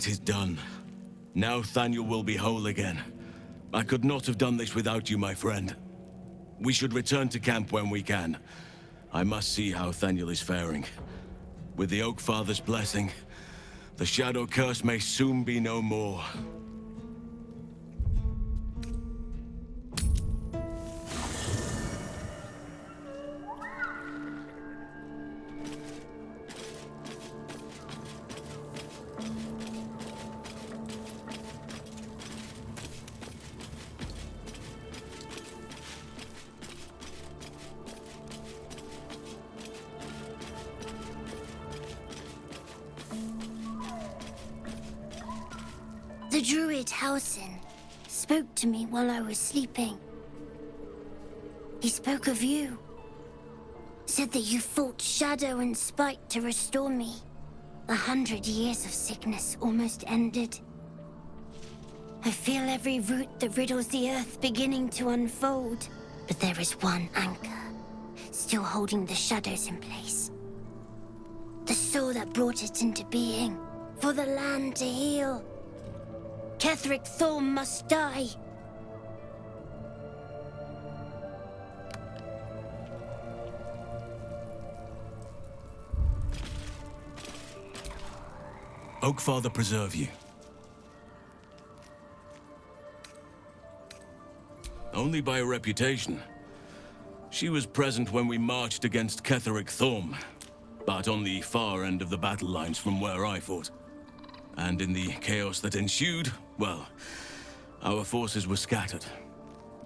It is done. Now Thaniel will be whole again. I could not have done this without you, my friend. We should return to camp when we can. I must see how Thaniel is faring. With the Oak Father's blessing, the Shadow Curse may soon be no more. The druid Halsin spoke to me while I was sleeping. He spoke of you. Said that you fought shadow and spite to restore me. 100 years of sickness almost ended. I feel every root that riddles the earth beginning to unfold. But there is one anchor, still holding the shadows in place. The soul that brought it into being, for the land to heal. Ketheric Thorm must die. Oakfather preserve you. Only by reputation. She was present when we marched against Ketheric Thorm, but on the far end of the battle lines from where I fought. And in the chaos that ensued, well, our forces were scattered.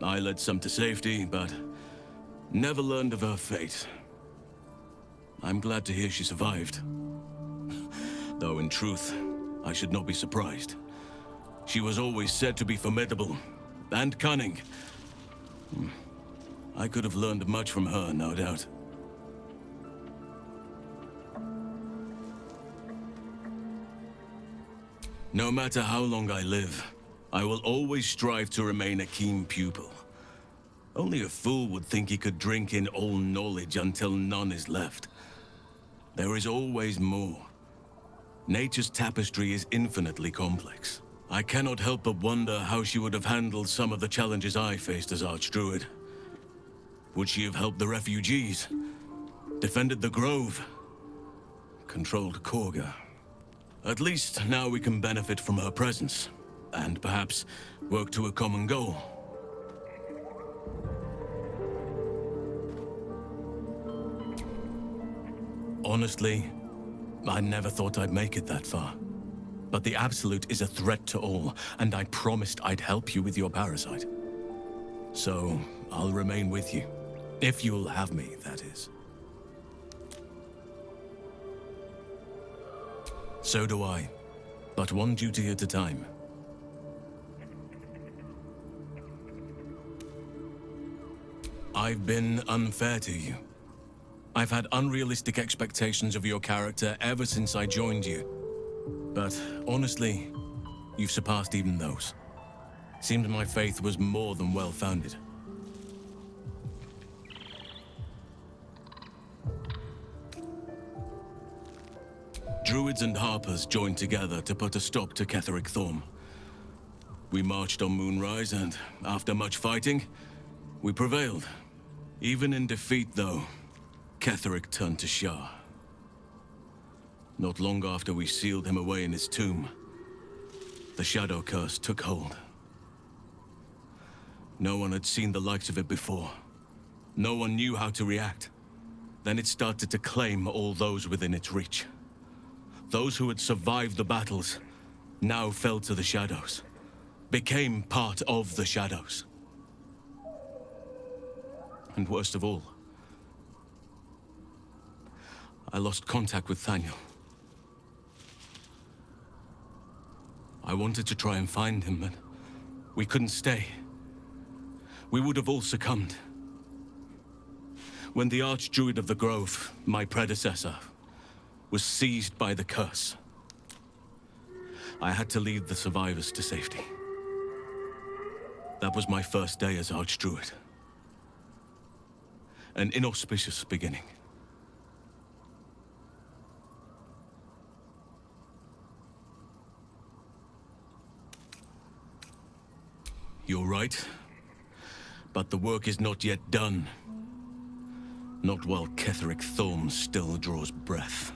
I led some to safety, but never learned of her fate. I'm glad to hear she survived. Though in truth, I should not be surprised. She was always said to be formidable and cunning. I could have learned much from her, no doubt. No matter how long I live, I will always strive to remain a keen pupil. Only a fool would think he could drink in all knowledge until none is left. There is always more. Nature's tapestry is infinitely complex. I cannot help but wonder how she would have handled some of the challenges I faced as Archdruid. Would she have helped the refugees? Defended the Grove? Controlled Korga? At least now we can benefit from her presence, and perhaps work to a common goal. Honestly, I never thought I'd make it that far. But the Absolute is a threat to all, and I promised I'd help you with your parasite. So, I'll remain with you. If you'll have me, that is. So do I, but one duty at a time. I've been unfair to you. I've had unrealistic expectations of your character ever since I joined you. But honestly, you've surpassed even those. Seems my faith was more than well-founded. Druids and Harpers joined together to put a stop to Ketheric Thorm. We marched on Moonrise, and after much fighting, we prevailed. Even in defeat, though, Ketheric turned to Shah. Not long after we sealed him away in his tomb, the Shadow Curse took hold. No one had seen the likes of it before. No one knew how to react. Then it started to claim all those within its reach. Those who had survived the battles now fell to the shadows, became part of the shadows. And worst of all, I lost contact with Thaniel. I wanted to try and find him, but we couldn't stay. We would have all succumbed. When the Archdruid of the Grove, my predecessor, was seized by the curse, I had to lead the survivors to safety. That was my first day as Archdruid. An inauspicious beginning. You're right. But the work is not yet done. Not while Ketheric Thorm still draws breath.